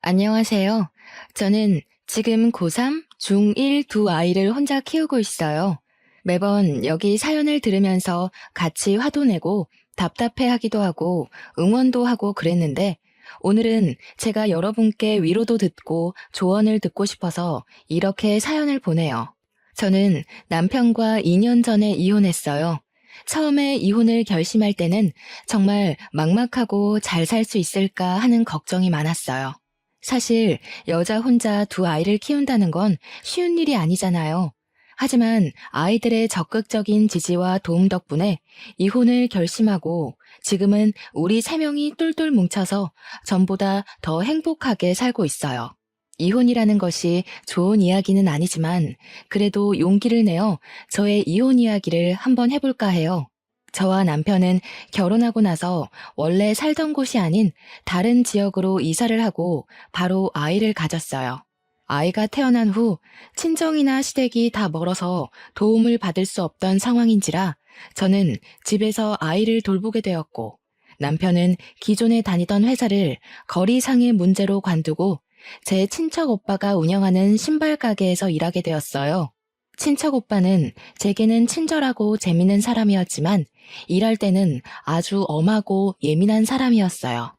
안녕하세요. 저는 지금 고3, 중1 두 아이를 혼자 키우고 있어요. 매번 여기 사연을 들으면서 같이 화도 내고 답답해 하기도 하고 응원도 하고 그랬는데 오늘은 제가 여러분께 위로도 듣고 조언을 듣고 싶어서 이렇게 사연을 보내요. 저는 남편과 2년 전에 이혼했어요. 처음에 이혼을 결심할 때는 정말 막막하고 잘 살 수 있을까 하는 걱정이 많았어요. 사실 여자 혼자 두 아이를 키운다는 건 쉬운 일이 아니잖아요. 하지만 아이들의 적극적인 지지와 도움 덕분에 이혼을 결심하고 지금은 우리 세 명이 똘똘 뭉쳐서 전보다 더 행복하게 살고 있어요. 이혼이라는 것이 좋은 이야기는 아니지만 그래도 용기를 내어 저의 이혼 이야기를 한번 해볼까 해요. 저와 남편은 결혼하고 나서 원래 살던 곳이 아닌 다른 지역으로 이사를 하고 바로 아이를 가졌어요. 아이가 태어난 후 친정이나 시댁이 다 멀어서 도움을 받을 수 없던 상황인지라 저는 집에서 아이를 돌보게 되었고 남편은 기존에 다니던 회사를 거리상의 문제로 관두고 제 친척 오빠가 운영하는 신발 가게에서 일하게 되었어요. 친척 오빠는 제게는 친절하고 재밌는 사람이었지만 일할 때는 아주 엄하고 예민한 사람이었어요.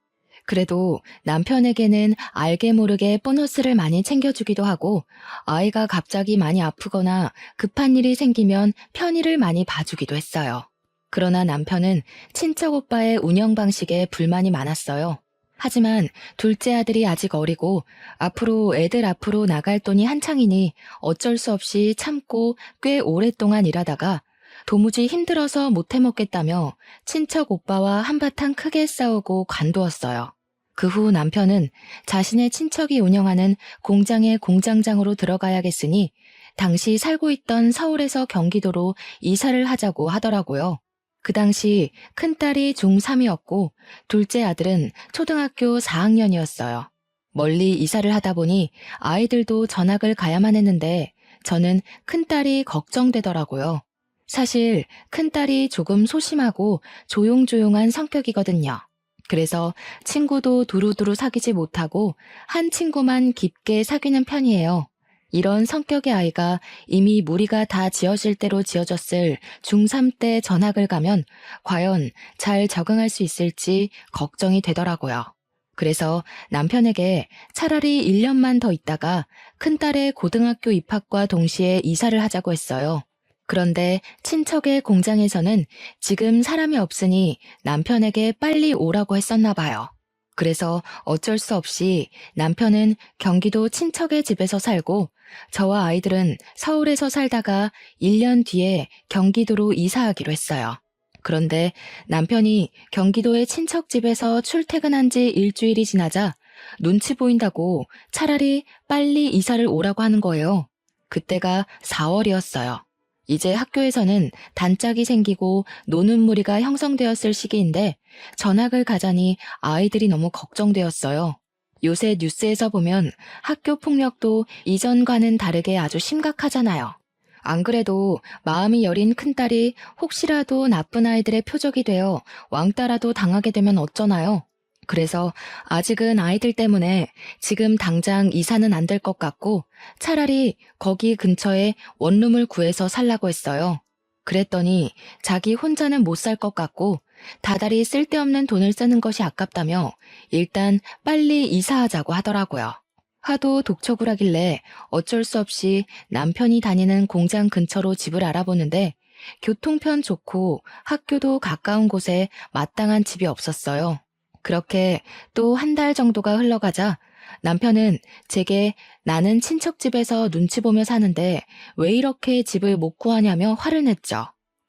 그래도 남편에게는 알게 모르게 보너스를 많이 챙겨주기도 하고 아이가 갑자기 많이 아프거나 급한 일이 생기면 편의를 많이 봐주기도 했어요. 그러나 남편은 친척 오빠의 운영 방식에 불만이 많았어요. 하지만 둘째 아들이 아직 어리고 앞으로 애들 앞으로 나갈 돈이 한창이니 어쩔 수 없이 참고 꽤 오랫동안 일하다가 도무지 힘들어서 못 해먹겠다며 친척 오빠와 한바탕 크게 싸우고 관두었어요. 그 후 남편은 자신의 친척이 운영하는 공장의 공장장으로 들어가야겠으니 당시 살고 있던 서울에서 경기도로 이사를 하자고 하더라고요. 그 당시 큰딸이 중3이었고 둘째 아들은 초등학교 4학년이었어요. 멀리 이사를 하다 보니 아이들도 전학을 가야만 했는데 저는 큰딸이 걱정되더라고요. 사실 큰딸이 조금 소심하고 조용조용한 성격이거든요. 그래서 친구도 두루두루 사귀지 못하고 한 친구만 깊게 사귀는 편이에요. 이런 성격의 아이가 이미 무리가 다 지어질 대로 지어졌을 중3 때 전학을 가면 과연 잘 적응할 수 있을지 걱정이 되더라고요. 그래서 남편에게 차라리 1년만 더 있다가 큰딸의 고등학교 입학과 동시에 이사를 하자고 했어요. 그런데 친척의 공장에서는 지금 사람이 없으니 남편에게 빨리 오라고 했었나 봐요. 그래서 어쩔 수 없이 남편은 경기도 친척의 집에서 살고 저와 아이들은 서울에서 살다가 1년 뒤에 경기도로 이사하기로 했어요. 그런데 남편이 경기도의 친척 집에서 출퇴근한 지 일주일이 지나자 눈치 보인다고 차라리 빨리 이사를 오라고 하는 거예요. 그때가 4월이었어요. 이제 학교에서는 단짝이 생기고 노는 무리가 형성되었을 시기인데 전학을 가자니 아이들이 너무 걱정되었어요. 요새 뉴스에서 보면 학교 폭력도 이전과는 다르게 아주 심각하잖아요. 안 그래도 마음이 여린 큰딸이 혹시라도 나쁜 아이들의 표적이 되어 왕따라도 당하게 되면 어쩌나요? 그래서 아직은 아이들 때문에 지금 당장 이사는 안 될 것 같고 차라리 거기 근처에 원룸을 구해서 살라고 했어요. 그랬더니 자기 혼자는 못 살 것 같고 다달이 쓸데없는 돈을 쓰는 것이 아깝다며 일단 빨리 이사하자고 하더라고요. 하도 독촉을 하길래 어쩔 수 없이 남편이 다니는 공장 근처로 집을 알아보는데 교통편 좋고 학교도 가까운 곳에 마땅한 집이 없었어요. 그렇게 또 한 달 정도가 흘러가자 남편은 제게 나는 친척집에서 눈치 보며 사는데 왜 이렇게 집을 못 구하냐며 화를 냈죠.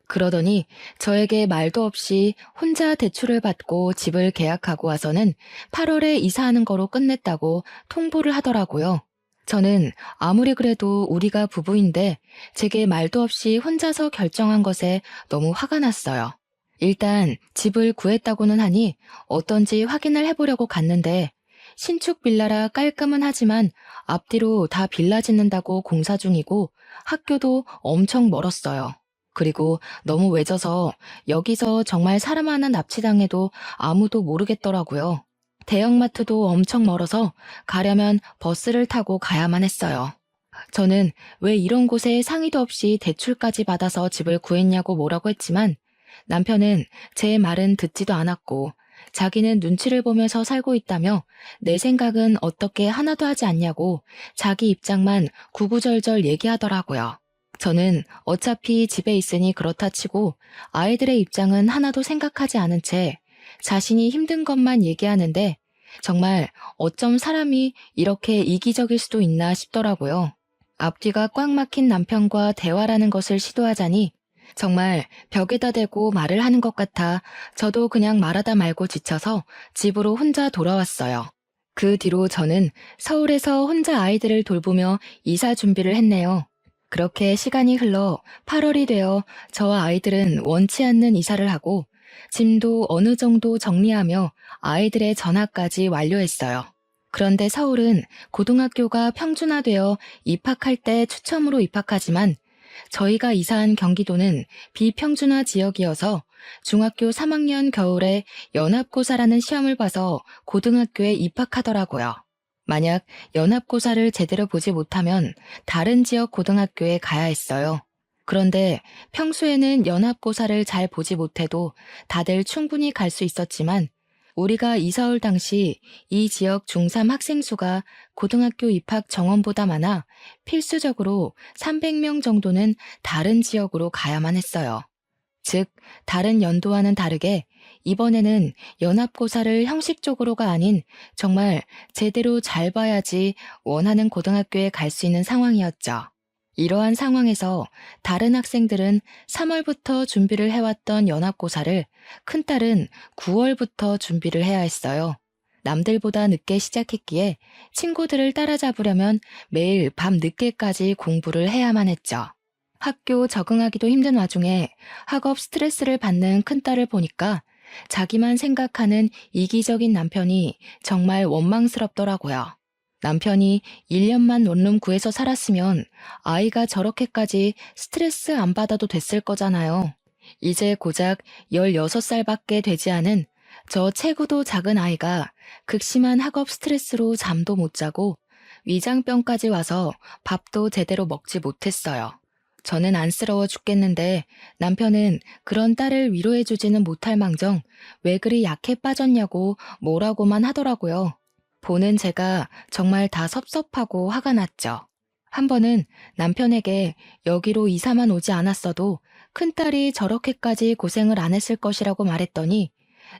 그러더니 저에게 말도 없이 혼자 대출을 받고 집을 계약하고 와서는 8월에 이사하는 거로 끝냈다고 통보를 하더라고요. 저는 아무리 그래도 우리가 부부인데 제게 말도 없이 혼자서 결정한 것에 너무 화가 났어요. 일단 집을 구했다고는 하니 어떤지 확인을 해보려고 갔는데 신축 빌라라 깔끔은 하지만 앞뒤로 다 빌라 짓는다고 공사 중이고 학교도 엄청 멀었어요. 그리고 너무 외져서 여기서 정말 사람 하나 납치당해도 아무도 모르겠더라고요. 대형마트도 엄청 멀어서 가려면 버스를 타고 가야만 했어요. 저는 왜 이런 곳에 상의도 없이 대출까지 받아서 집을 구했냐고 뭐라고 했지만 남편은 제 말은 듣지도 않았고 자기는 눈치를 보면서 살고 있다며 내 생각은 어떻게 하나도 하지 않냐고 자기 입장만 구구절절 얘기하더라고요. 저는 어차피 집에 있으니 그렇다 치고 아이들의 입장은 하나도 생각하지 않은 채 자신이 힘든 것만 얘기하는데 정말 어쩜 사람이 이렇게 이기적일 수도 있나 싶더라고요. 앞뒤가 꽉 막힌 남편과 대화라는 것을 시도하자니 정말 벽에다 대고 말을 하는 것 같아 저도 그냥 말하다 말고 지쳐서 집으로 혼자 돌아왔어요. 그 뒤로 저는 서울에서 혼자 아이들을 돌보며 이사 준비를 했네요. 그렇게 시간이 흘러 8월이 되어 저와 아이들은 원치 않는 이사를 하고 짐도 어느 정도 정리하며 아이들의 전학까지 완료했어요. 그런데 서울은 고등학교가 평준화되어 입학할 때 추첨으로 입학하지만 저희가 이사한 경기도는 비평준화 지역이어서 중학교 3학년 겨울에 연합고사라는 시험을 봐서 고등학교에 입학하더라고요. 만약 연합고사를 제대로 보지 못하면 다른 지역 고등학교에 가야 했어요. 그런데 평소에는 연합고사를 잘 보지 못해도 다들 충분히 갈 수 있었지만 우리가 이사 올 당시 이 지역 중3 학생 수가 고등학교 입학 정원보다 많아 필수적으로 300명 정도는 다른 지역으로 가야만 했어요. 즉, 다른 연도와는 다르게 이번에는 연합고사를 형식적으로가 아닌 정말 제대로 잘 봐야지 원하는 고등학교에 갈 수 있는 상황이었죠. 이러한 상황에서 다른 학생들은 3월부터 준비를 해왔던 연합고사를 큰딸은 9월부터 준비를 해야 했어요. 남들보다 늦게 시작했기에 친구들을 따라잡으려면 매일 밤 늦게까지 공부를 해야만 했죠. 학교 적응하기도 힘든 와중에 학업 스트레스를 받는 큰딸을 보니까 자기만 생각하는 이기적인 남편이 정말 원망스럽더라고요. 남편이 1년만 원룸 구해서 살았으면 아이가 저렇게까지 스트레스 안 받아도 됐을 거잖아요. 이제 고작 16살밖에 되지 않은 저 체구도 작은 아이가 극심한 학업 스트레스로 잠도 못 자고 위장병까지 와서 밥도 제대로 먹지 못했어요. 저는 안쓰러워 죽겠는데 남편은 그런 딸을 위로해주지는 못할 망정 왜 그리 약해 빠졌냐고 뭐라고만 하더라고요. 보는 제가 정말 다 섭섭하고 화가 났죠. 한 번은 남편에게 여기로 이사만 오지 않았어도 큰딸이 저렇게까지 고생을 안 했을 것이라고 말했더니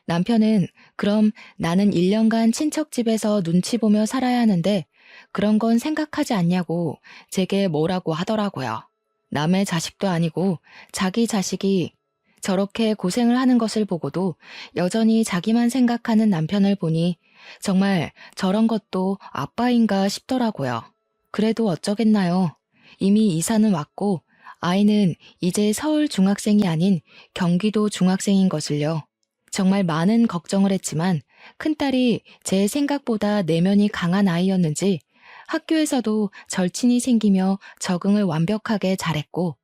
남편은 그럼 나는 1년간 친척 집에서 눈치 보며 살아야 하는데 그런 건 생각하지 않냐고 제게 뭐라고 하더라고요. 남의 자식도 아니고 자기 자식이 저렇게 고생을 하는 것을 보고도 여전히 자기만 생각하는 남편을 보니 정말 저런 것도 아빠인가 싶더라고요. 그래도 어쩌겠나요. 이미 이사는 왔고 아이는 이제 서울 중학생이 아닌 경기도 중학생인 것을요. 정말 많은 걱정을 했지만 큰딸이 제 생각보다 내면이 강한 아이였는지 학교에서도 절친이 생기며 적응을 완벽하게 잘했고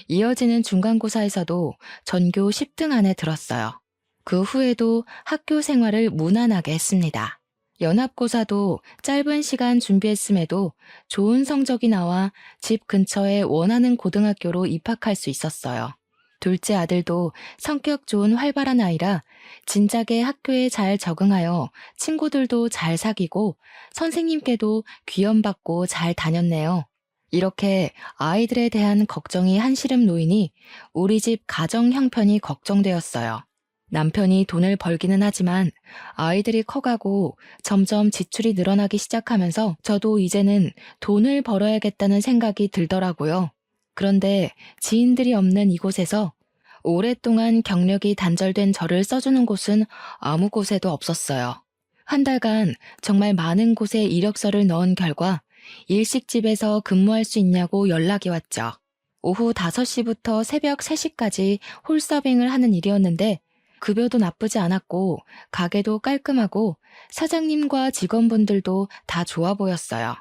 이어지는 중간고사에서도 전교 10등 안에 들었어요. 그 후에도 학교 생활을 무난하게 했습니다. 연합고사도 짧은 시간 준비했음에도 좋은 성적이 나와 집 근처에 원하는 고등학교로 입학할 수 있었어요. 둘째 아들도 성격 좋은 활발한 아이라 진작에 학교에 잘 적응하여 친구들도 잘 사귀고 선생님께도 귀염받고 잘 다녔네요. 이렇게 아이들에 대한 걱정이 한시름 놓이니 우리 집 가정 형편이 걱정되었어요. 남편이 돈을 벌기는 하지만 아이들이 커가고 점점 지출이 늘어나기 시작하면서 저도 이제는 돈을 벌어야겠다는 생각이 들더라고요. 그런데 지인들이 없는 이곳에서 오랫동안 경력이 단절된 저를 써주는 곳은 아무 곳에도 없었어요. 한 달간 정말 많은 곳에 이력서를 넣은 결과 일식집에서 근무할 수 있냐고 연락이 왔죠. 오후 5시부터 새벽 3시까지 홀서빙을 하는 일이었는데 급여도 나쁘지 않았고 가게도 깔끔하고 사장님과 직원분들도 다 좋아 보였어요.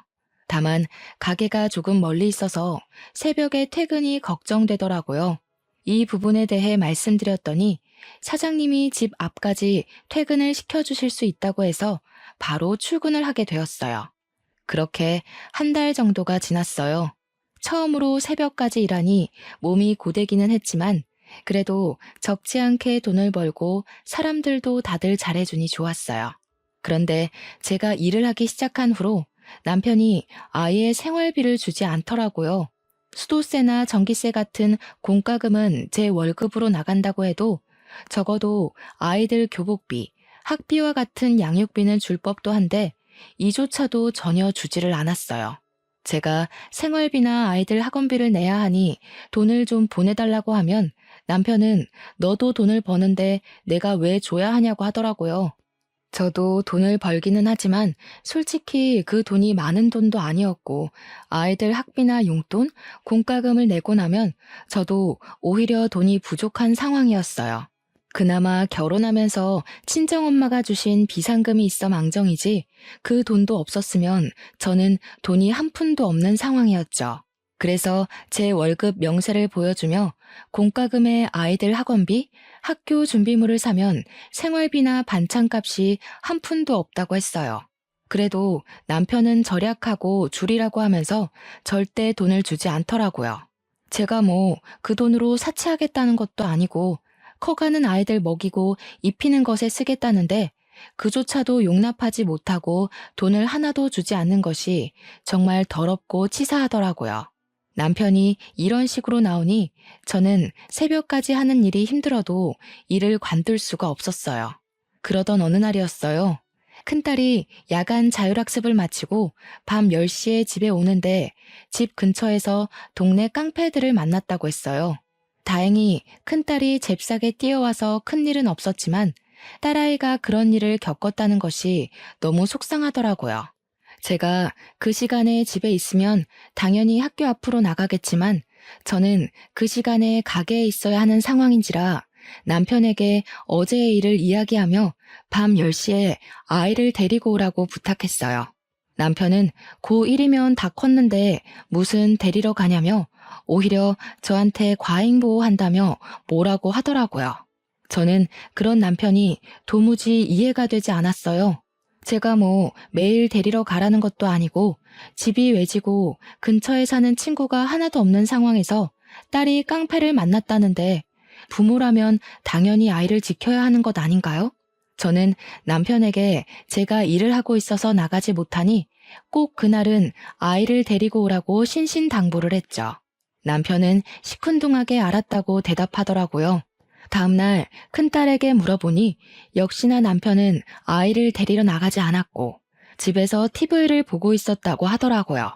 다만 가게가 조금 멀리 있어서 새벽에 퇴근이 걱정되더라고요. 이 부분에 대해 말씀드렸더니 사장님이 집 앞까지 퇴근을 시켜주실 수 있다고 해서 바로 출근을 하게 되었어요. 그렇게 한 달 정도가 지났어요. 처음으로 새벽까지 일하니 몸이 고되기는 했지만 그래도 적지 않게 돈을 벌고 사람들도 다들 잘해주니 좋았어요. 그런데 제가 일을 하기 시작한 후로 남편이 아예 생활비를 주지 않더라고요. 수도세나 전기세 같은 공과금은 제 월급으로 나간다고 해도 적어도 아이들 교복비, 학비와 같은 양육비는 줄 법도 한데 이조차도 전혀 주지를 않았어요. 제가 생활비나 아이들 학원비를 내야 하니 돈을 좀 보내달라고 하면 남편은 너도 돈을 버는데 내가 왜 줘야 하냐고 하더라고요. 저도 돈을 벌기는 하지만 솔직히 그 돈이 많은 돈도 아니었고 아이들 학비나 용돈, 공과금을 내고 나면 저도 오히려 돈이 부족한 상황이었어요. 그나마 결혼하면서 친정엄마가 주신 비상금이 있어 망정이지 그 돈도 없었으면 저는 돈이 한 푼도 없는 상황이었죠. 그래서 제 월급 명세를 보여주며 공과금에 아이들 학원비, 학교 준비물을 사면 생활비나 반찬값이 한 푼도 없다고 했어요. 그래도 남편은 절약하고 줄이라고 하면서 절대 돈을 주지 않더라고요. 제가 뭐 그 돈으로 사치하겠다는 것도 아니고 커가는 아이들 먹이고 입히는 것에 쓰겠다는데 그조차도 용납하지 못하고 돈을 하나도 주지 않는 것이 정말 더럽고 치사하더라고요. 남편이 이런 식으로 나오니 저는 새벽까지 하는 일이 힘들어도 일을 관둘 수가 없었어요. 그러던 어느 날이었어요. 큰딸이 야간 자율학습을 마치고 밤 10시에 집에 오는데 집 근처에서 동네 깡패들을 만났다고 했어요. 다행히 큰딸이 잽싸게 뛰어와서 큰일은 없었지만 딸아이가 그런 일을 겪었다는 것이 너무 속상하더라고요. 제가 그 시간에 집에 있으면 당연히 학교 앞으로 나가겠지만 저는 그 시간에 가게에 있어야 하는 상황인지라 남편에게 어제의 일을 이야기하며 밤 10시에 아이를 데리고 오라고 부탁했어요. 남편은 고1이면 다 컸는데 무슨 데리러 가냐며 오히려 저한테 과잉보호한다며 뭐라고 하더라고요. 저는 그런 남편이 도무지 이해가 되지 않았어요. 제가 뭐 매일 데리러 가라는 것도 아니고 집이 외지고 근처에 사는 친구가 하나도 없는 상황에서 딸이 깡패를 만났다는데 부모라면 당연히 아이를 지켜야 하는 것 아닌가요? 저는 남편에게 제가 일을 하고 있어서 나가지 못하니 꼭 그날은 아이를 데리고 오라고 신신당부를 했죠. 남편은 시큰둥하게 알았다고 대답하더라고요. 다음날 큰딸에게 물어보니 역시나 남편은 아이를 데리러 나가지 않았고 집에서 TV를 보고 있었다고 하더라고요.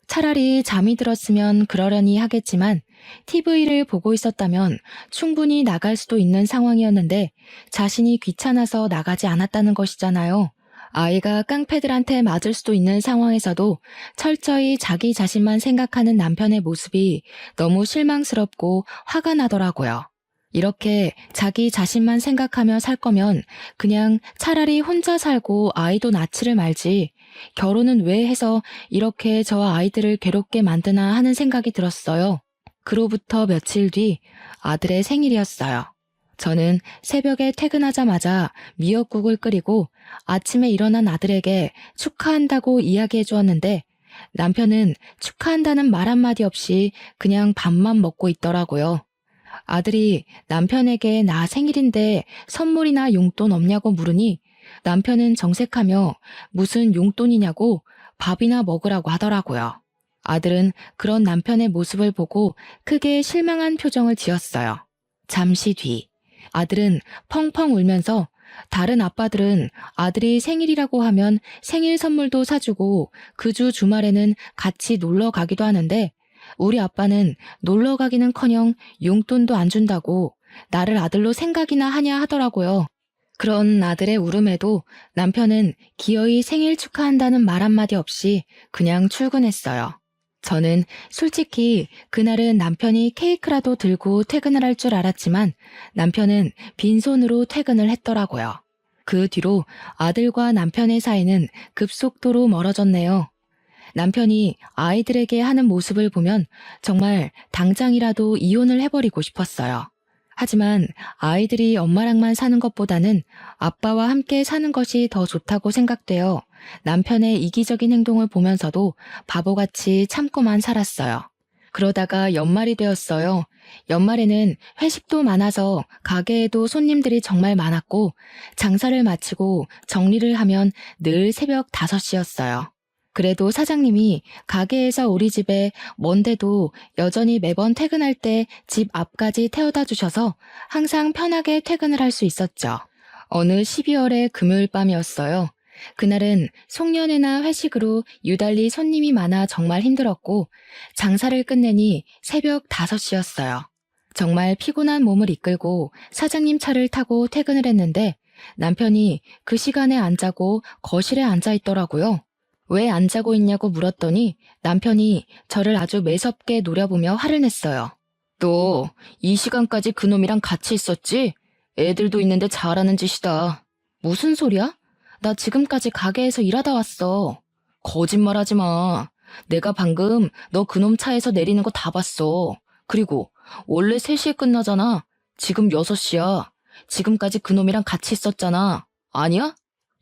차라리 잠이 들었으면 그러려니 하겠지만 TV를 보고 있었다면 충분히 나갈 수도 있는 상황이었는데 자신이 귀찮아서 나가지 않았다는 것이잖아요. 아이가 깡패들한테 맞을 수도 있는 상황에서도 철저히 자기 자신만 생각하는 남편의 모습이 너무 실망스럽고 화가 나더라고요. 이렇게 자기 자신만 생각하며 살 거면 그냥 차라리 혼자 살고 아이도 낳지를 말지 결혼은 왜 해서 이렇게 저 아이들을 괴롭게 만드나 하는 생각이 들었어요. 그로부터 며칠 뒤 아들의 생일이었어요. 저는 새벽에 퇴근하자마자 미역국을 끓이고 아침에 일어난 아들에게 축하한다고 이야기해 주었는데 남편은 축하한다는 말 한마디 없이 그냥 밥만 먹고 있더라고요. 아들이 남편에게 나 생일인데 선물이나 용돈 없냐고 물으니 남편은 정색하며 무슨 용돈이냐고 밥이나 먹으라고 하더라고요. 아들은 그런 남편의 모습을 보고 크게 실망한 표정을 지었어요. 잠시 뒤 아들은 펑펑 울면서 다른 아빠들은 아들이 생일이라고 하면 생일 선물도 사주고 그 주 주말에는 같이 놀러 가기도 하는데 우리 아빠는 놀러 가기는커녕 용돈도 안 준다고 나를 아들로 생각이나 하냐 하더라고요. 그런 아들의 울음에도 남편은 기어이 생일 축하한다는 말 한마디 없이 그냥 출근했어요. 저는 솔직히 그날은 남편이 케이크라도 들고 퇴근을 할 줄 알았지만 남편은 빈손으로 퇴근을 했더라고요. 그 뒤로 아들과 남편의 사이는 급속도로 멀어졌네요. 남편이 아이들에게 하는 모습을 보면 정말 당장이라도 이혼을 해버리고 싶었어요. 하지만 아이들이 엄마랑만 사는 것보다는 아빠와 함께 사는 것이 더 좋다고 생각되어 남편의 이기적인 행동을 보면서도 바보같이 참고만 살았어요. 그러다가 연말이 되었어요. 연말에는 회식도 많아서 가게에도 손님들이 정말 많았고 장사를 마치고 정리를 하면 늘 새벽 5시였어요. 그래도 사장님이 가게에서 우리 집에 먼데도 여전히 매번 퇴근할 때 집 앞까지 태워다 주셔서 항상 편하게 퇴근을 할 수 있었죠. 어느 12월의 금요일 밤이었어요. 그날은 송년회나 회식으로 유달리 손님이 많아 정말 힘들었고 장사를 끝내니 새벽 5시였어요. 정말 피곤한 몸을 이끌고 사장님 차를 타고 퇴근을 했는데 남편이 그 시간에 안 자고 거실에 앉아 있더라고요. 왜 안 자고 있냐고 물었더니 남편이 저를 아주 매섭게 노려보며 화를 냈어요. 너 이 시간까지 그놈이랑 같이 있었지? 애들도 있는데 잘하는 짓이다. 무슨 소리야? 나 지금까지 가게에서 일하다 왔어. 거짓말하지 마. 내가 방금 너 그놈 차에서 내리는 거 다 봤어. 그리고 원래 3시에 끝나잖아. 지금 6시야. 지금까지 그놈이랑 같이 있었잖아. 아니야?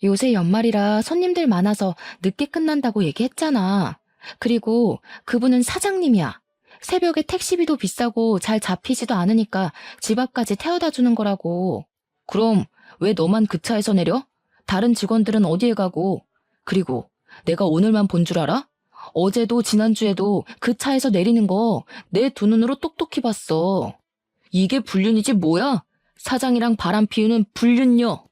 요새 연말이라 손님들 많아서 늦게 끝난다고 얘기했잖아. 그리고 그분은 사장님이야. 새벽에 택시비도 비싸고 잘 잡히지도 않으니까 집 앞까지 태워다 주는 거라고. 그럼 왜 너만 그 차에서 내려? 다른 직원들은 어디에 가고? 그리고 내가 오늘만 본 줄 알아? 어제도 지난주에도 그 차에서 내리는 거 내 두 눈으로 똑똑히 봤어. 이게 불륜이지 뭐야? 사장이랑 바람 피우는 불륜녀.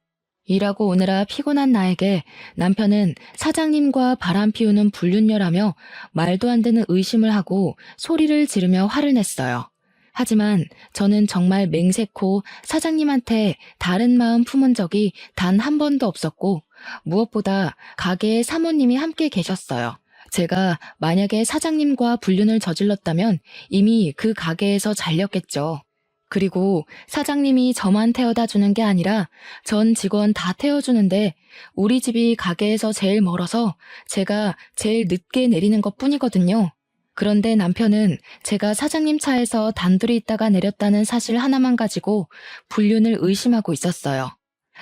일하고 오느라 피곤한 나에게 남편은 사장님과 바람 피우는 불륜녀라며 말도 안 되는 의심을 하고 소리를 지르며 화를 냈어요. 하지만 저는 정말 맹세코 사장님한테 다른 마음 품은 적이 단 한 번도 없었고 무엇보다 가게에 사모님이 함께 계셨어요. 제가 만약에 사장님과 불륜을 저질렀다면 이미 그 가게에서 잘렸겠죠. 그리고 사장님이 저만 태워다 주는 게 아니라 전 직원 다 태워주는데 우리 집이 가게에서 제일 멀어서 제가 제일 늦게 내리는 것 뿐이거든요. 그런데 남편은 제가 사장님 차에서 단둘이 있다가 내렸다는 사실 하나만 가지고 불륜을 의심하고 있었어요.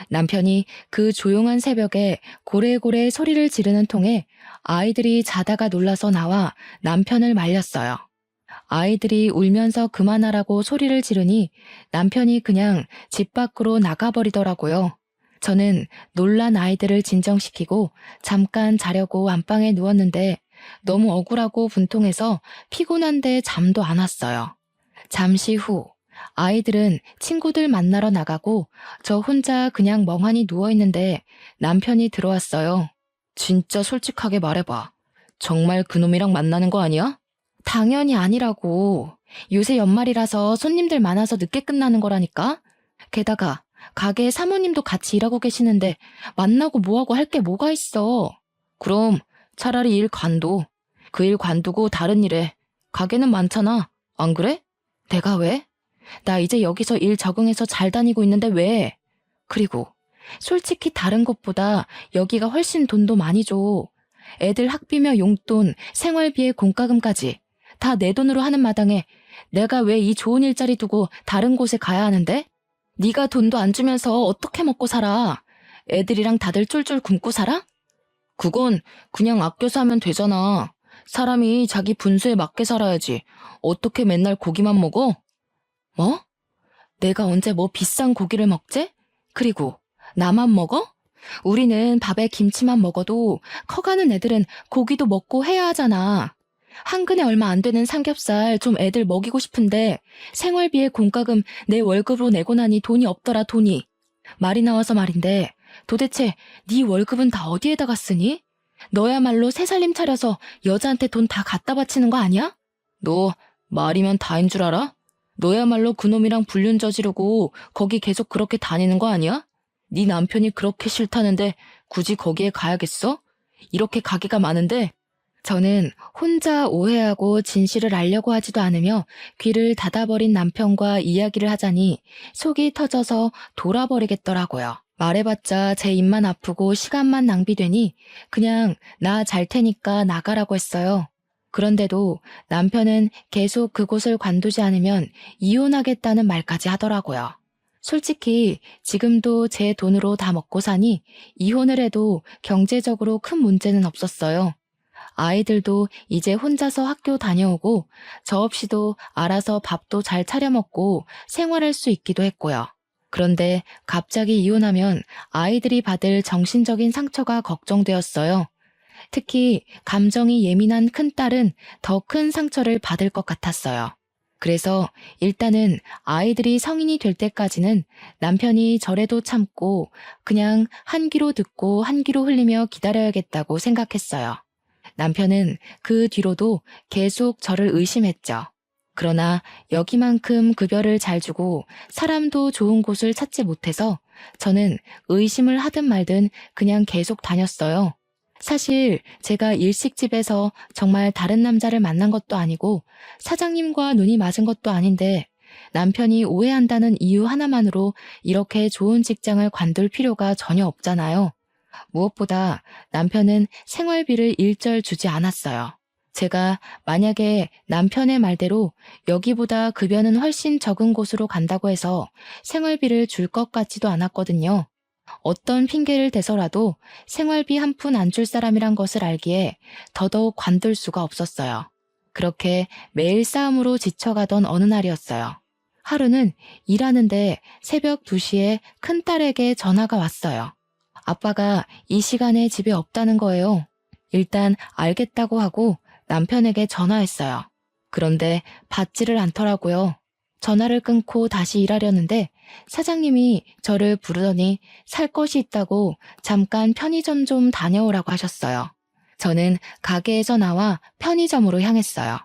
남편이 그 조용한 새벽에 고래고래 소리를 지르는 통에 아이들이 자다가 놀라서 나와 남편을 말렸어요. 아이들이 울면서 그만하라고 소리를 지르니 남편이 그냥 집 밖으로 나가버리더라고요. 저는 놀란 아이들을 진정시키고 잠깐 자려고 안방에 누웠는데 너무 억울하고 분통해서 피곤한데 잠도 안 왔어요. 잠시 후 아이들은 친구들 만나러 나가고 저 혼자 그냥 멍하니 누워있는데 남편이 들어왔어요. 진짜 솔직하게 말해봐. 정말 그놈이랑 만나는 거 아니야? 당연히 아니라고. 요새 연말이라서 손님들 많아서 늦게 끝나는 거라니까. 게다가 가게 사모님도 같이 일하고 계시는데 만나고 뭐하고 할 게 뭐가 있어. 그럼 차라리 일 관둬. 그 일 관두고 다른 일해. 가게는 많잖아. 안 그래? 내가 왜? 나 이제 여기서 일 적응해서 잘 다니고 있는데 왜? 그리고 솔직히 다른 곳보다 여기가 훨씬 돈도 많이 줘. 애들 학비며 용돈, 생활비에 공과금까지 다 내 돈으로 하는 마당에 내가 왜 이 좋은 일자리 두고 다른 곳에 가야 하는데? 네가 돈도 안 주면서 어떻게 먹고 살아? 애들이랑 다들 쫄쫄 굶고 살아? 그건 그냥 아껴서 하면 되잖아. 사람이 자기 분수에 맞게 살아야지. 어떻게 맨날 고기만 먹어? 뭐? 내가 언제 뭐 비싼 고기를 먹지? 그리고 나만 먹어? 우리는 밥에 김치만 먹어도 커가는 애들은 고기도 먹고 해야 하잖아. 한 근에 얼마 안 되는 삼겹살 좀 애들 먹이고 싶은데 생활비에 공과금 내 월급으로 내고 나니 돈이 없더라 돈이. 말이 나와서 말인데 도대체 네 월급은 다 어디에다가 쓰니? 너야말로 새살림 차려서 여자한테 돈 다 갖다 바치는 거 아니야? 너 말이면 다인 줄 알아? 너야말로 그놈이랑 불륜 저지르고 거기 계속 그렇게 다니는 거 아니야? 네 남편이 그렇게 싫다는데 굳이 거기에 가야겠어? 이렇게 가게가 많은데. 저는 혼자 오해하고 진실을 알려고 하지도 않으며 귀를 닫아버린 남편과 이야기를 하자니 속이 터져서 돌아버리겠더라고요. 말해봤자 제 입만 아프고 시간만 낭비되니 그냥 나 잘 테니까 나가라고 했어요. 그런데도 남편은 계속 그곳을 관두지 않으면 이혼하겠다는 말까지 하더라고요. 솔직히 지금도 제 돈으로 다 먹고 사니 이혼을 해도 경제적으로 큰 문제는 없었어요. 아이들도 이제 혼자서 학교 다녀오고 저 없이도 알아서 밥도 잘 차려 먹고 생활할 수 있기도 했고요. 그런데 갑자기 이혼하면 아이들이 받을 정신적인 상처가 걱정되었어요. 특히 감정이 예민한 큰딸은 더 큰 상처를 받을 것 같았어요. 그래서 일단은 아이들이 성인이 될 때까지는 남편이 저래도 참고 그냥 한 귀로 듣고 한 귀로 흘리며 기다려야겠다고 생각했어요. 남편은 그 뒤로도 계속 저를 의심했죠. 그러나 여기만큼 급여를 잘 주고 사람도 좋은 곳을 찾지 못해서 저는 의심을 하든 말든 그냥 계속 다녔어요. 사실 제가 일식집에서 정말 다른 남자를 만난 것도 아니고 사장님과 눈이 맞은 것도 아닌데 남편이 오해한다는 이유 하나만으로 이렇게 좋은 직장을 관둘 필요가 전혀 없잖아요. 무엇보다 남편은 생활비를 일절 주지 않았어요. 제가 만약에 남편의 말대로 여기보다 급여는 훨씬 적은 곳으로 간다고 해서 생활비를 줄 것 같지도 않았거든요. 어떤 핑계를 대서라도 생활비 한 푼 안 줄 사람이란 것을 알기에 더더욱 관둘 수가 없었어요. 그렇게 매일 싸움으로 지쳐가던 어느 날이었어요. 하루는 일하는데 새벽 2시에 큰딸에게 전화가 왔어요. 아빠가 이 시간에 집에 없다는 거예요. 일단 알겠다고 하고 남편에게 전화했어요. 그런데 받지를 않더라고요. 전화를 끊고 다시 일하려는데 사장님이 저를 부르더니 살 것이 있다고 잠깐 편의점 좀 다녀오라고 하셨어요. 저는 가게에서 나와 편의점으로 향했어요.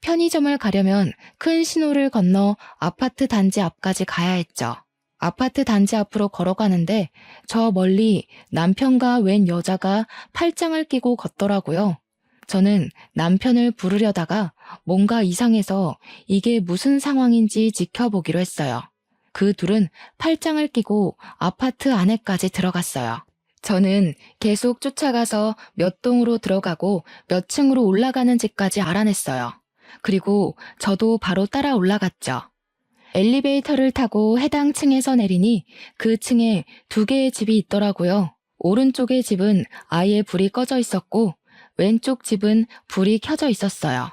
편의점을 가려면 큰 신호를 건너 아파트 단지 앞까지 가야 했죠. 아파트 단지 앞으로 걸어가는데 저 멀리 남편과 웬 여자가 팔짱을 끼고 걷더라고요. 저는 남편을 부르려다가 뭔가 이상해서 이게 무슨 상황인지 지켜보기로 했어요. 그 둘은 팔짱을 끼고 아파트 안에까지 들어갔어요. 저는 계속 쫓아가서 몇 동으로 들어가고 몇 층으로 올라가는 집까지 알아냈어요. 그리고 저도 바로 따라 올라갔죠. 엘리베이터를 타고 해당 층에서 내리니 그 층에 2개의 집이 있더라고요. 오른쪽의 집은 아예 불이 꺼져 있었고 왼쪽 집은 불이 켜져 있었어요.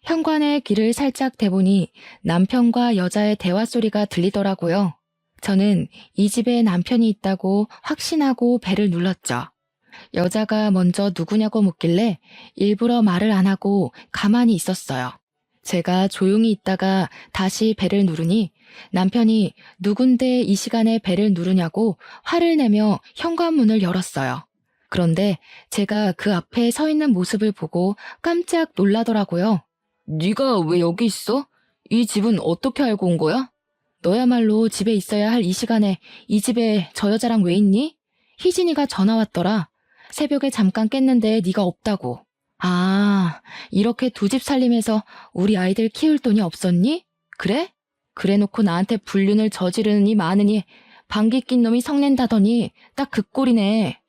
현관에 귀를 살짝 대보니 남편과 여자의 대화 소리가 들리더라고요. 저는 이 집에 남편이 있다고 확신하고 벨을 눌렀죠. 여자가 먼저 누구냐고 묻길래 일부러 말을 안 하고 가만히 있었어요. 제가 조용히 있다가 다시 벨을 누르니 남편이 누군데 이 시간에 벨을 누르냐고 화를 내며 현관문을 열었어요. 그런데 제가 그 앞에 서 있는 모습을 보고 깜짝 놀라더라고요. 네가 왜 여기 있어? 이 집은 어떻게 알고 온 거야? 너야말로 집에 있어야 할 이 시간에 이 집에 저 여자랑 왜 있니? 희진이가 전화 왔더라. 새벽에 잠깐 깼는데 네가 없다고. 아, 이렇게 2집 살림해서 우리 아이들 키울 돈이 없었니? 그래? 그래놓고 나한테 불륜을 저지르느니 마느니 방귀 낀 놈이 성낸다더니 딱 그 꼴이네.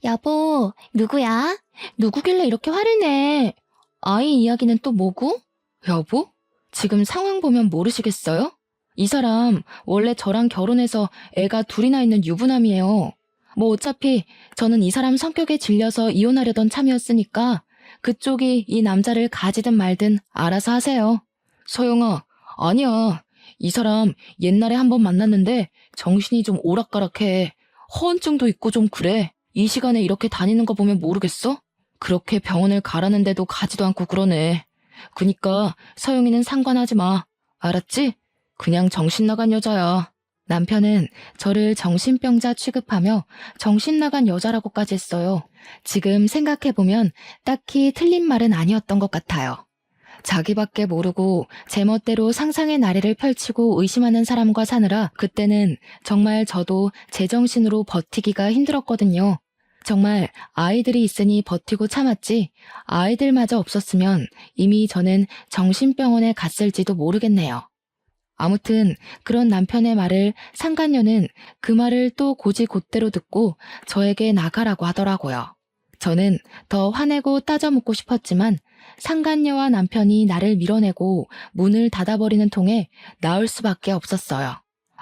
여보, 누구야? 누구길래 이렇게 화를 내? 아이 이야기는 또 뭐고? 여보? 지금 상황 보면 모르시겠어요? 이 사람 원래 저랑 결혼해서 애가 2이나 있는 유부남이에요. 뭐 어차피 저는 이 사람 성격에 질려서 이혼하려던 참이었으니까 그쪽이 이 남자를 가지든 말든 알아서 하세요. 서영아, 아니야. 이 사람 옛날에 한번 만났는데 정신이 좀 오락가락해. 허언증도 있고 좀 그래. 이 시간에 이렇게 다니는 거 보면 모르겠어? 그렇게 병원을 가라는데도 가지도 않고 그러네. 그니까 서영이는 상관하지 마. 알았지? 그냥 정신 나간 여자야. 남편은 저를 정신병자 취급하며 정신 나간 여자라고까지 했어요. 지금 생각해보면 딱히 틀린 말은 아니었던 것 같아요. 자기밖에 모르고 제멋대로 상상의 나래를 펼치고 의심하는 사람과 사느라 그때는 정말 저도 제정신으로 버티기가 힘들었거든요. 정말 아이들이 있으니 버티고 참았지 아이들마저 없었으면 이미 저는 정신병원에 갔을지도 모르겠네요. 아무튼 그런 남편의 말을 상간녀는 그 말을 또 고지곧대로 듣고 저에게 나가라고 하더라고요. 저는 더 화내고 따져묻고 싶었지만 상간녀와 남편이 나를 밀어내고 문을 닫아버리는 통에 나올 수밖에 없었어요.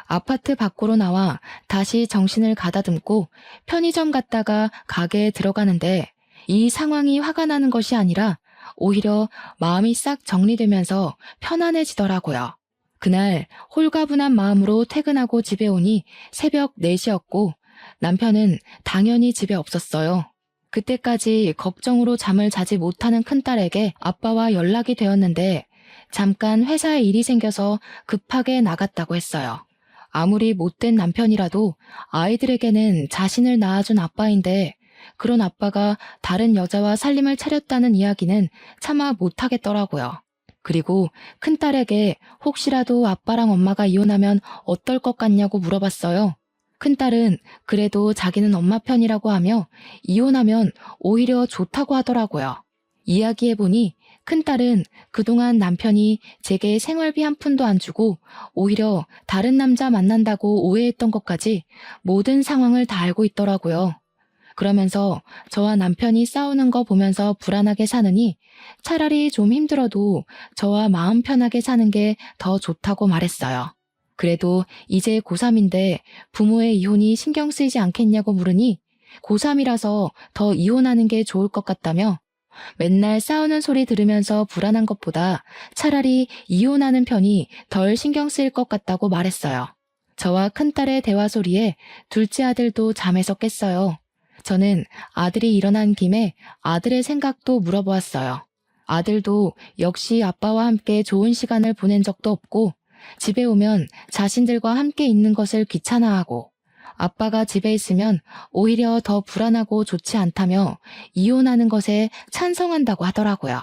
아파트 밖으로 나와 다시 정신을 가다듬고 편의점 갔다가 가게에 들어가는데 이 상황이 화가 나는 것이 아니라 오히려 마음이 싹 정리되면서 편안해지더라고요. 그날 홀가분한 마음으로 퇴근하고 집에 오니 새벽 4시였고 남편은 당연히 집에 없었어요. 그때까지 걱정으로 잠을 자지 못하는 큰딸에게 아빠와 연락이 되었는데 잠깐 회사에 일이 생겨서 급하게 나갔다고 했어요. 아무리 못된 남편이라도 아이들에게는 자신을 낳아준 아빠인데 그런 아빠가 다른 여자와 살림을 차렸다는 이야기는 차마 못하겠더라고요. 그리고 큰딸에게 혹시라도 아빠랑 엄마가 이혼하면 어떨 것 같냐고 물어봤어요. 큰딸은 그래도 자기는 엄마 편이라고 하며 이혼하면 오히려 좋다고 하더라고요. 이야기해보니 큰딸은 그동안 남편이 제게 생활비 한 푼도 안 주고 오히려 다른 남자 만난다고 오해했던 것까지 모든 상황을 다 알고 있더라고요. 그러면서 저와 남편이 싸우는 거 보면서 불안하게 사느니 차라리 좀 힘들어도 저와 마음 편하게 사는 게 더 좋다고 말했어요. 그래도 이제 고3인데 부모의 이혼이 신경 쓰이지 않겠냐고 물으니 고3이라서 더 이혼하는 게 좋을 것 같다며 맨날 싸우는 소리 들으면서 불안한 것보다 차라리 이혼하는 편이 덜 신경 쓰일 것 같다고 말했어요. 저와 큰딸의 대화 소리에 둘째 아들도 잠에서 깼어요. 저는 아들이 일어난 김에 아들의 생각도 물어보았어요. 아들도 역시 아빠와 함께 좋은 시간을 보낸 적도 없고 집에 오면 자신들과 함께 있는 것을 귀찮아하고 아빠가 집에 있으면 오히려 더 불안하고 좋지 않다며 이혼하는 것에 찬성한다고 하더라고요.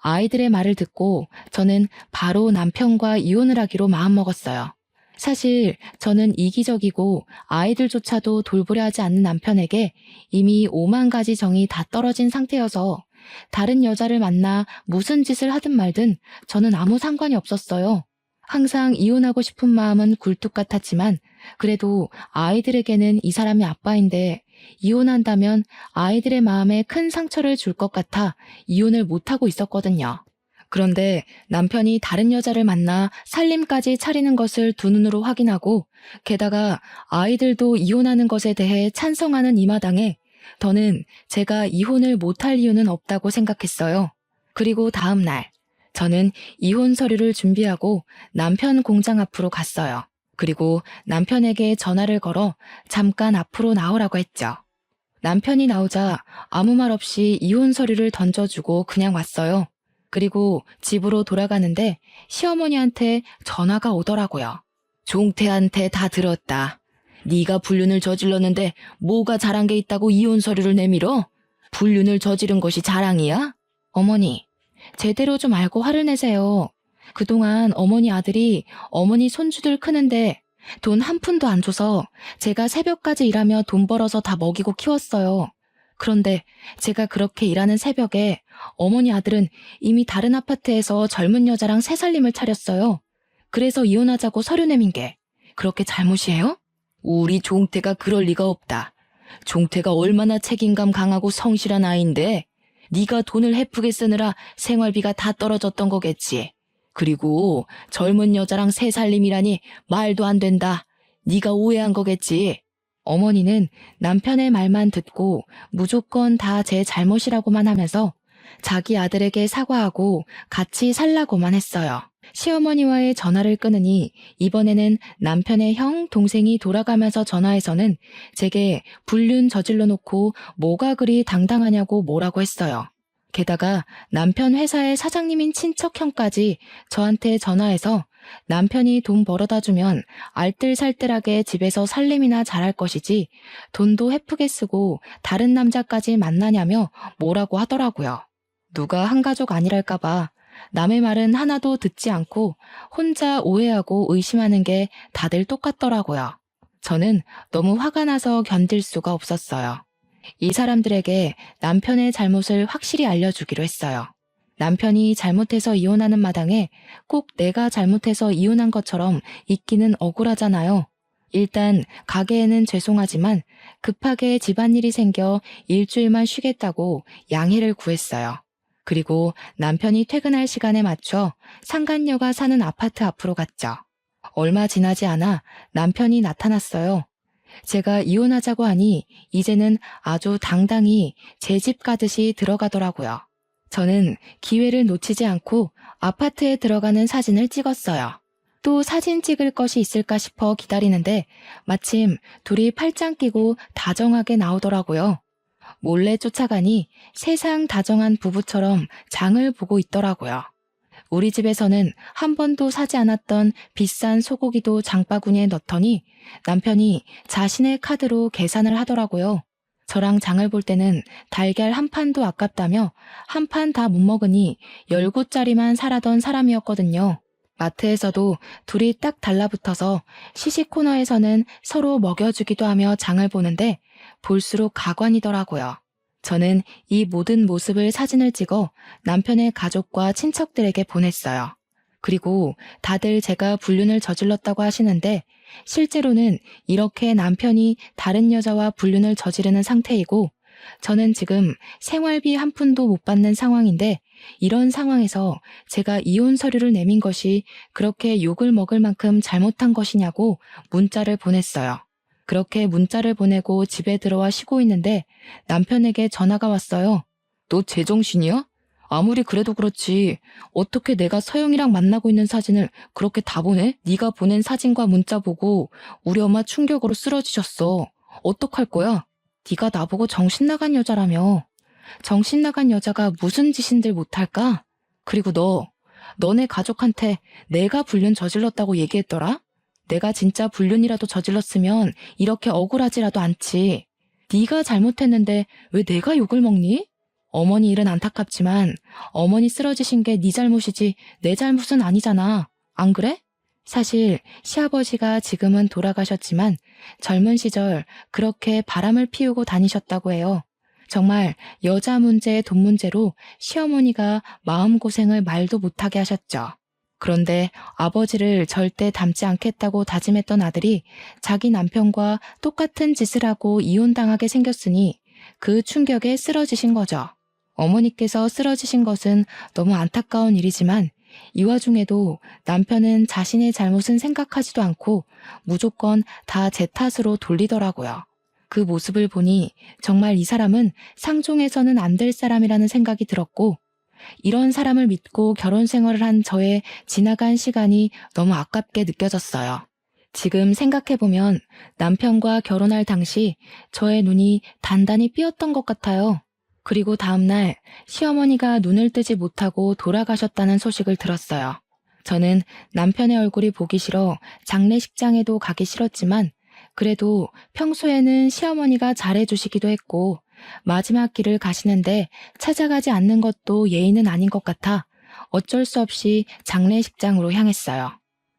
아이들의 말을 듣고 저는 바로 남편과 이혼을 하기로 마음먹었어요. 사실 저는 이기적이고 아이들조차도 돌보려 하지 않는 남편에게 이미 5만 가지 정이 다 떨어진 상태여서 다른 여자를 만나 무슨 짓을 하든 말든 저는 아무 상관이 없었어요. 항상 이혼하고 싶은 마음은 굴뚝 같았지만 그래도 아이들에게는 이 사람이 아빠인데 이혼한다면 아이들의 마음에 큰 상처를 줄 것 같아 이혼을 못하고 있었거든요. 그런데 남편이 다른 여자를 만나 살림까지 차리는 것을 두 눈으로 확인하고 게다가 아이들도 이혼하는 것에 대해 찬성하는 이 마당에 저는 제가 이혼을 못할 이유는 없다고 생각했어요. 그리고 다음 날 저는 이혼 서류를 준비하고 남편 공장 앞으로 갔어요. 그리고 남편에게 전화를 걸어 잠깐 앞으로 나오라고 했죠. 남편이 나오자 아무 말 없이 이혼 서류를 던져주고 그냥 왔어요. 그리고 집으로 돌아가는데 시어머니한테 전화가 오더라고요. 종태한테 다 들었다. 네가 불륜을 저질렀는데 뭐가 잘한 게 있다고 이혼 서류를 내밀어? 불륜을 저지른 것이 자랑이야? 어머니, 제대로 좀 알고 화를 내세요. 그동안 어머니 아들이 어머니 손주들 크는데 돈 한 푼도 안 줘서 제가 새벽까지 일하며 돈 벌어서 다 먹이고 키웠어요. 그런데 제가 그렇게 일하는 새벽에 어머니 아들은 이미 다른 아파트에서 젊은 여자랑 새 살림을 차렸어요. 그래서 이혼하자고 서류 내민 게 그렇게 잘못이에요? 우리 종태가 그럴 리가 없다. 종태가 얼마나 책임감 강하고 성실한 아이인데 네가 돈을 헤프게 쓰느라 생활비가 다 떨어졌던 거겠지. 그리고 젊은 여자랑 새 살림이라니 말도 안 된다. 네가 오해한 거겠지. 어머니는 남편의 말만 듣고 무조건 다 제 잘못이라고만 하면서 자기 아들에게 사과하고 같이 살라고만 했어요. 시어머니와의 전화를 끊으니 이번에는 남편의 형, 동생이 돌아가면서 전화해서는 제게 불륜 저질러 놓고 뭐가 그리 당당하냐고 뭐라고 했어요. 게다가 남편 회사의 사장님인 친척 형까지 저한테 전화해서 남편이 돈 벌어다 주면 알뜰살뜰하게 집에서 살림이나 잘할 것이지 돈도 헤프게 쓰고 다른 남자까지 만나냐며 뭐라고 하더라고요. 누가 한 가족 아니랄까봐 남의 말은 하나도 듣지 않고 혼자 오해하고 의심하는 게 다들 똑같더라고요. 저는 너무 화가 나서 견딜 수가 없었어요. 이 사람들에게 남편의 잘못을 확실히 알려주기로 했어요. 남편이 잘못해서 이혼하는 마당에 꼭 내가 잘못해서 이혼한 것처럼 있기는 억울하잖아요. 일단 가게에는 죄송하지만 급하게 집안일이 생겨 일주일만 쉬겠다고 양해를 구했어요. 그리고 남편이 퇴근할 시간에 맞춰 상간녀가 사는 아파트 앞으로 갔죠. 얼마 지나지 않아 남편이 나타났어요. 제가 이혼하자고 하니 이제는 아주 당당히 제 집 가듯이 들어가더라고요. 저는 기회를 놓치지 않고 아파트에 들어가는 사진을 찍었어요. 또 사진 찍을 것이 있을까 싶어 기다리는데 마침 둘이 팔짱 끼고 다정하게 나오더라고요. 몰래 쫓아가니 세상 다정한 부부처럼 장을 보고 있더라고요. 우리 집에서는 한 번도 사지 않았던 비싼 소고기도 장바구니에 넣더니 남편이 자신의 카드로 계산을 하더라고요. 저랑 장을 볼 때는 달걀 한 판도 아깝다며 한 판 다 못 먹으니 10구짜리만 사라던 사람이었거든요. 마트에서도 둘이 딱 달라붙어서 시식 코너에서는 서로 먹여주기도 하며 장을 보는데 볼수록 가관이더라고요. 저는 이 모든 모습을 사진을 찍어 남편의 가족과 친척들에게 보냈어요. 그리고 다들 제가 불륜을 저질렀다고 하시는데 실제로는 이렇게 남편이 다른 여자와 불륜을 저지르는 상태이고 저는 지금 생활비 한 푼도 못 받는 상황인데 이런 상황에서 제가 이혼 서류를 내민 것이 그렇게 욕을 먹을 만큼 잘못한 것이냐고 문자를 보냈어요. 그렇게 문자를 보내고 집에 들어와 쉬고 있는데 남편에게 전화가 왔어요. 너 제정신이야? 아무리 그래도 그렇지 어떻게 내가 서영이랑 만나고 있는 사진을 그렇게 다 보내? 네가 보낸 사진과 문자 보고 우리 엄마 충격으로 쓰러지셨어. 어떡할 거야? 네가 나보고 정신 나간 여자라며. 정신 나간 여자가 무슨 짓인들 못할까? 그리고 너네 가족한테 내가 불륜 저질렀다고 얘기했더라? 내가 진짜 불륜이라도 저질렀으면 이렇게 억울하지라도 않지. 네가 잘못했는데 왜 내가 욕을 먹니? 어머니 일은 안타깝지만 어머니 쓰러지신 게 네 잘못이지 내 잘못은 아니잖아. 안 그래? 사실 시아버지가 지금은 돌아가셨지만 젊은 시절 그렇게 바람을 피우고 다니셨다고 해요. 정말 여자 문제, 돈 문제로 시어머니가 마음고생을 말도 못하게 하셨죠. 그런데 아버지를 절대 닮지 않겠다고 다짐했던 아들이 자기 남편과 똑같은 짓을 하고 이혼당하게 생겼으니 그 충격에 쓰러지신 거죠. 어머니께서 쓰러지신 것은 너무 안타까운 일이지만 이 와중에도 남편은 자신의 잘못은 생각하지도 않고 무조건 다 제 탓으로 돌리더라고요. 그 모습을 보니 정말 이 사람은 상종해서는 안 될 사람이라는 생각이 들었고 이런 사람을 믿고 결혼 생활을 한 저의 지나간 시간이 너무 아깝게 느껴졌어요. 지금 생각해보면 남편과 결혼할 당시 저의 눈이 단단히 삐었던 것 같아요. 그리고 다음날 시어머니가 눈을 뜨지 못하고 돌아가셨다는 소식을 들었어요. 저는 남편의 얼굴이 보기 싫어 장례식장에도 가기 싫었지만 그래도 평소에는 시어머니가 잘해주시기도 했고 마지막 길을 가시는데 찾아가지 않는 것도 예의는 아닌 것 같아 어쩔 수 없이 장례식장으로 향했어요.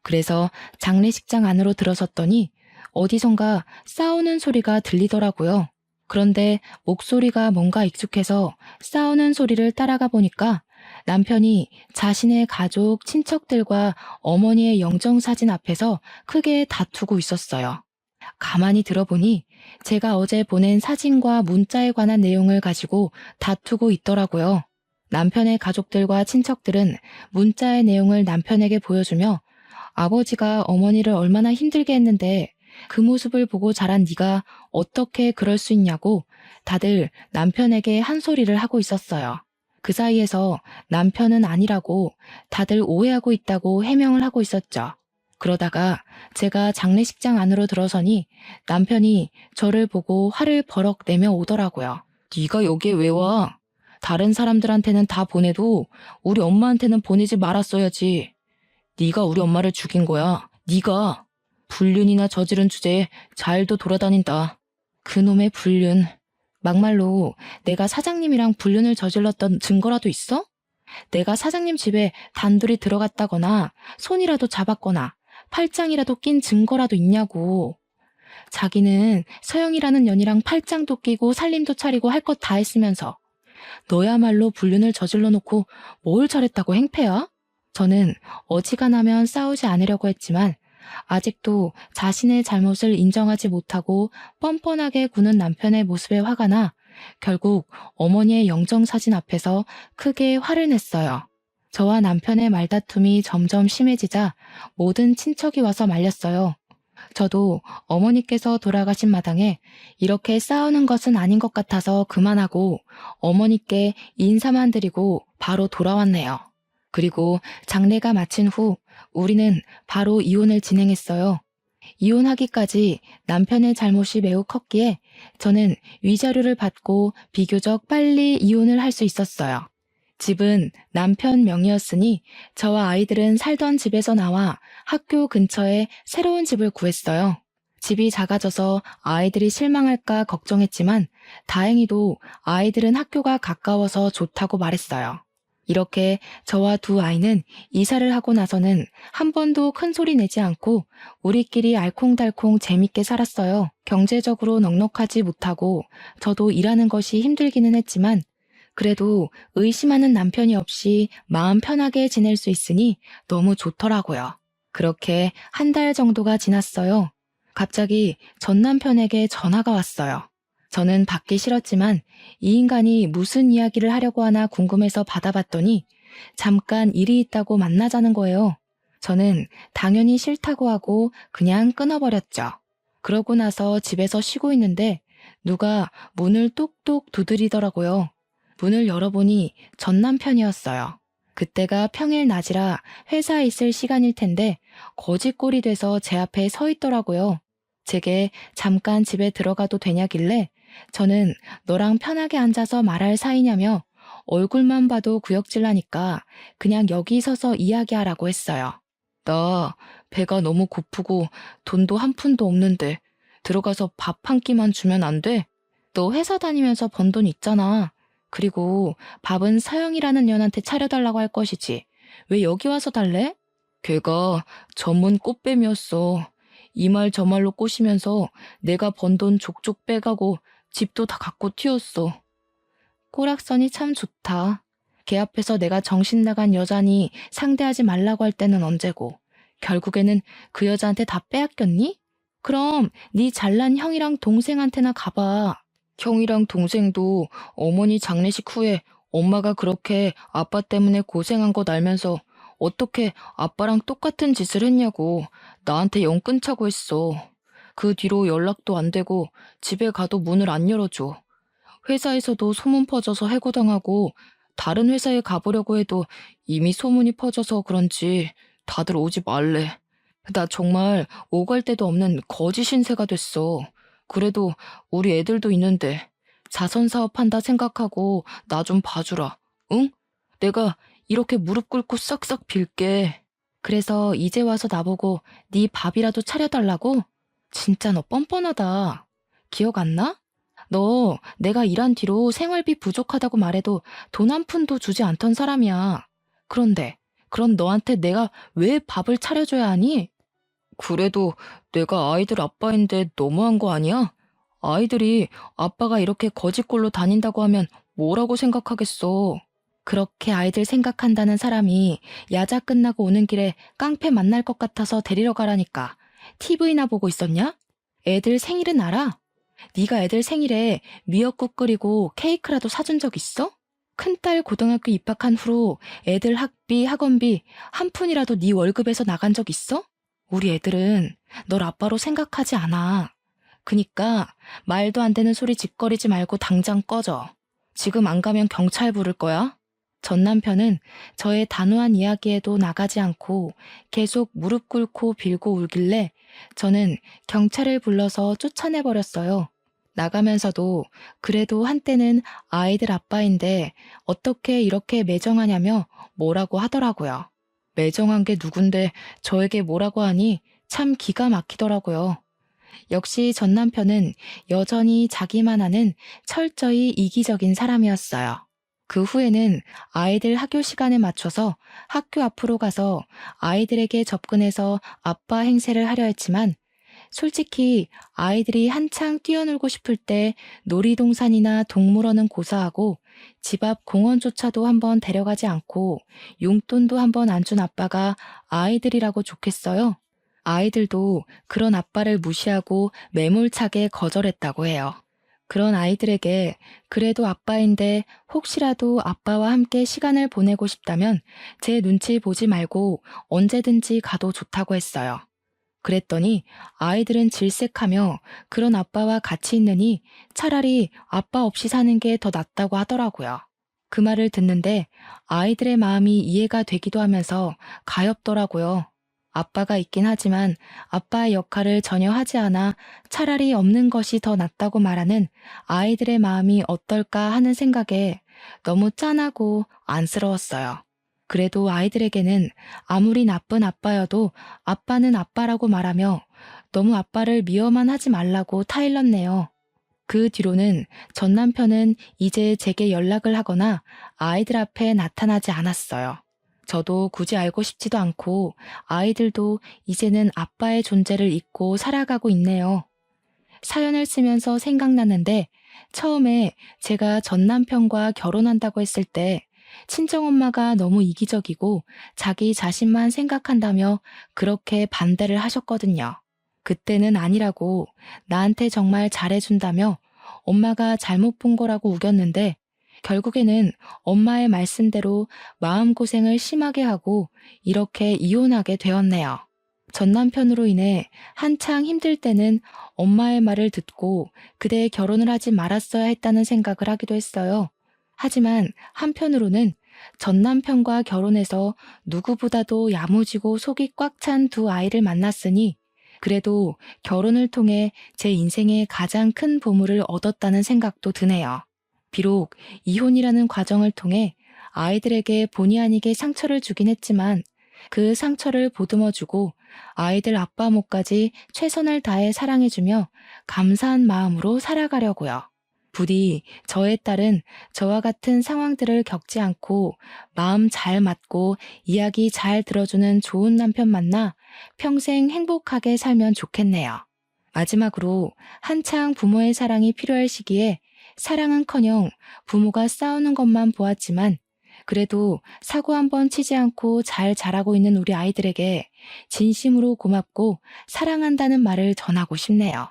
그래서 장례식장 안으로 들어섰더니 어디선가 싸우는 소리가 들리더라고요. 그런데 목소리가 뭔가 익숙해서 싸우는 소리를 따라가 보니까 남편이 자신의 가족, 친척들과 어머니의 영정사진 앞에서 크게 다투고 있었어요. 가만히 들어보니 제가 어제 보낸 사진과 문자에 관한 내용을 가지고 다투고 있더라고요. 남편의 가족들과 친척들은 문자의 내용을 남편에게 보여주며 아버지가 어머니를 얼마나 힘들게 했는데 그 모습을 보고 자란 네가 어떻게 그럴 수 있냐고 다들 남편에게 한 소리를 하고 있었어요. 그 사이에서 남편은 아니라고 다들 오해하고 있다고 해명을 하고 있었죠. 그러다가 제가 장례식장 안으로 들어서니 남편이 저를 보고 화를 버럭 내며 오더라고요. 네가 여기에 왜 와? 다른 사람들한테는 다 보내도 우리 엄마한테는 보내지 말았어야지. 네가 우리 엄마를 죽인 거야. 네가. 불륜이나 저지른 주제에 잘도 돌아다닌다. 그놈의 불륜. 막말로 내가 사장님이랑 불륜을 저질렀던 증거라도 있어? 내가 사장님 집에 단둘이 들어갔다거나 손이라도 잡았거나 팔짱이라도 낀 증거라도 있냐고. 자기는 서영이라는 년이랑 팔짱도 끼고 살림도 차리고 할 것 다 했으면서 너야말로 불륜을 저질러 놓고 뭘 잘했다고 행패야? 저는 어지간하면 싸우지 않으려고 했지만 아직도 자신의 잘못을 인정하지 못하고 뻔뻔하게 구는 남편의 모습에 화가 나 결국 어머니의 영정사진 앞에서 크게 화를 냈어요. 저와 남편의 말다툼이 점점 심해지자 모든 친척이 와서 말렸어요. 저도 어머니께서 돌아가신 마당에 이렇게 싸우는 것은 아닌 것 같아서 그만하고 어머니께 인사만 드리고 바로 돌아왔네요. 그리고 장례가 마친 후 우리는 바로 이혼을 진행했어요. 이혼하기까지 남편의 잘못이 매우 컸기에 저는 위자료를 받고 비교적 빨리 이혼을 할 수 있었어요. 집은 남편 명의였으니 저와 아이들은 살던 집에서 나와 학교 근처에 새로운 집을 구했어요. 집이 작아져서 아이들이 실망할까 걱정했지만 다행히도 아이들은 학교가 가까워서 좋다고 말했어요. 이렇게 저와 두 아이는 이사를 하고 나서는 한 번도 큰 소리 내지 않고 우리끼리 알콩달콩 재밌게 살았어요. 경제적으로 넉넉하지 못하고 저도 일하는 것이 힘들기는 했지만 그래도 의심하는 남편이 없이 마음 편하게 지낼 수 있으니 너무 좋더라고요. 그렇게 한 달 정도가 지났어요. 갑자기 전 남편에게 전화가 왔어요. 저는 받기 싫었지만 이 인간이 무슨 이야기를 하려고 하나 궁금해서 받아봤더니 잠깐 일이 있다고 만나자는 거예요. 저는 당연히 싫다고 하고 그냥 끊어버렸죠. 그러고 나서 집에서 쉬고 있는데 누가 문을 똑똑 두드리더라고요. 문을 열어보니 전 남편이었어요. 그때가 평일 낮이라 회사에 있을 시간일 텐데 거지꼴이 돼서 제 앞에 서 있더라고요. 제게 잠깐 집에 들어가도 되냐길래 저는 너랑 편하게 앉아서 말할 사이냐며 얼굴만 봐도 구역질나니까 그냥 여기 서서 이야기하라고 했어요. 나 배가 너무 고프고 돈도 한 푼도 없는데 들어가서 밥 한 끼만 주면 안 돼? 너 회사 다니면서 번 돈 있잖아. 그리고 밥은 서영이라는 년한테 차려달라고 할 것이지. 왜 여기 와서 달래? 걔가 전문 꽃뱀이었어. 이 말 저 말로 꼬시면서 내가 번 돈 족족 빼가고 집도 다 갖고 튀었어. 꼬락선이 참 좋다. 걔 앞에서 내가 정신 나간 여자니 상대하지 말라고 할 때는 언제고 결국에는 그 여자한테 다 빼앗겼니? 그럼 네 잘난 형이랑 동생한테나 가봐. 형이랑 동생도 어머니 장례식 후에 엄마가 그렇게 아빠 때문에 고생한 거 알면서 어떻게 아빠랑 똑같은 짓을 했냐고 나한테 영 끊자고 했어. 그 뒤로 연락도 안 되고 집에 가도 문을 안 열어줘. 회사에서도 소문 퍼져서 해고당하고 다른 회사에 가보려고 해도 이미 소문이 퍼져서 그런지 다들 오지 말래. 나 정말 오갈 데도 없는 거지 신세가 됐어. 그래도 우리 애들도 있는데 자선사업 한다 생각하고 나 좀 봐주라. 응? 내가 이렇게 무릎 꿇고 싹싹 빌게. 그래서 이제 와서 나보고 네 밥이라도 차려달라고? 진짜 너 뻔뻔하다. 기억 안 나? 너 내가 일한 뒤로 생활비 부족하다고 말해도 돈 한 푼도 주지 않던 사람이야. 그런데 그럼 너한테 내가 왜 밥을 차려줘야 하니? 그래도 내가 아이들 아빠인데 너무한 거 아니야? 아이들이 아빠가 이렇게 거지꼴로 다닌다고 하면 뭐라고 생각하겠어. 그렇게 아이들 생각한다는 사람이 야자 끝나고 오는 길에 깡패 만날 것 같아서 데리러 가라니까. TV나 보고 있었냐? 애들 생일은 알아? 네가 애들 생일에 미역국 끓이고 케이크라도 사준 적 있어? 큰딸 고등학교 입학한 후로 애들 학비, 학원비 한 푼이라도 네 월급에서 나간 적 있어? 우리 애들은 널 아빠로 생각하지 않아. 그니까 말도 안 되는 소리 짓거리지 말고 당장 꺼져. 지금 안 가면 경찰 부를 거야. 전 남편은 저의 단호한 이야기에도 나가지 않고 계속 무릎 꿇고 빌고 울길래 저는 경찰을 불러서 쫓아내버렸어요. 나가면서도 그래도 한때는 아이들 아빠인데 어떻게 이렇게 매정하냐며 뭐라고 하더라고요. 매정한 게 누군데 저에게 뭐라고 하니 참 기가 막히더라고요. 역시 전 남편은 여전히 자기만 아는 철저히 이기적인 사람이었어요. 그 후에는 아이들 학교 시간에 맞춰서 학교 앞으로 가서 아이들에게 접근해서 아빠 행세를 하려 했지만 솔직히 아이들이 한창 뛰어놀고 싶을 때 놀이동산이나 동물원은 고사하고 집 앞 공원조차도 한번 데려가지 않고 용돈도 한번 안 준 아빠가 아이들이라고 좋겠어요? 아이들도 그런 아빠를 무시하고 매몰차게 거절했다고 해요. 그런 아이들에게 그래도 아빠인데 혹시라도 아빠와 함께 시간을 보내고 싶다면 제 눈치 보지 말고 언제든지 가도 좋다고 했어요. 그랬더니 아이들은 질색하며 그런 아빠와 같이 있느니 차라리 아빠 없이 사는 게 더 낫다고 하더라고요. 그 말을 듣는데 아이들의 마음이 이해가 되기도 하면서 가엾더라고요. 아빠가 있긴 하지만 아빠의 역할을 전혀 하지 않아 차라리 없는 것이 더 낫다고 말하는 아이들의 마음이 어떨까 하는 생각에 너무 짠하고 안쓰러웠어요. 그래도 아이들에게는 아무리 나쁜 아빠여도 아빠는 아빠라고 말하며 너무 아빠를 미워만 하지 말라고 타일렀네요. 그 뒤로는 전 남편은 이제 제게 연락을 하거나 아이들 앞에 나타나지 않았어요. 저도 굳이 알고 싶지도 않고 아이들도 이제는 아빠의 존재를 잊고 살아가고 있네요. 사연을 쓰면서 생각났는데 처음에 제가 전 남편과 결혼한다고 했을 때 친정엄마가 너무 이기적이고 자기 자신만 생각한다며 그렇게 반대를 하셨거든요. 그때는 아니라고 나한테 정말 잘해준다며 엄마가 잘못 본 거라고 우겼는데 결국에는 엄마의 말씀대로 마음고생을 심하게 하고 이렇게 이혼하게 되었네요. 전 남편으로 인해 한창 힘들 때는 엄마의 말을 듣고 그대 결혼을 하지 말았어야 했다는 생각을 하기도 했어요. 하지만 한편으로는 전 남편과 결혼해서 누구보다도 야무지고 속이 꽉 찬 두 아이를 만났으니 그래도 결혼을 통해 제 인생의 가장 큰 보물을 얻었다는 생각도 드네요. 비록 이혼이라는 과정을 통해 아이들에게 본의 아니게 상처를 주긴 했지만 그 상처를 보듬어주고 아이들 아빠 몫까지 최선을 다해 사랑해주며 감사한 마음으로 살아가려고요. 부디 저의 딸은 저와 같은 상황들을 겪지 않고 마음 잘 맞고 이야기 잘 들어주는 좋은 남편 만나 평생 행복하게 살면 좋겠네요. 마지막으로 한창 부모의 사랑이 필요할 시기에 사랑은커녕 부모가 싸우는 것만 보았지만 그래도 사고 한번 치지 않고 잘 자라고 있는 우리 아이들에게 진심으로 고맙고 사랑한다는 말을 전하고 싶네요.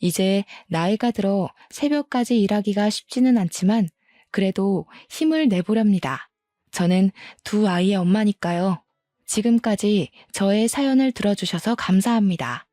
이제 나이가 들어 새벽까지 일하기가 쉽지는 않지만 그래도 힘을 내보렵니다. 저는 두 아이의 엄마니까요. 지금까지 저의 사연을 들어주셔서 감사합니다.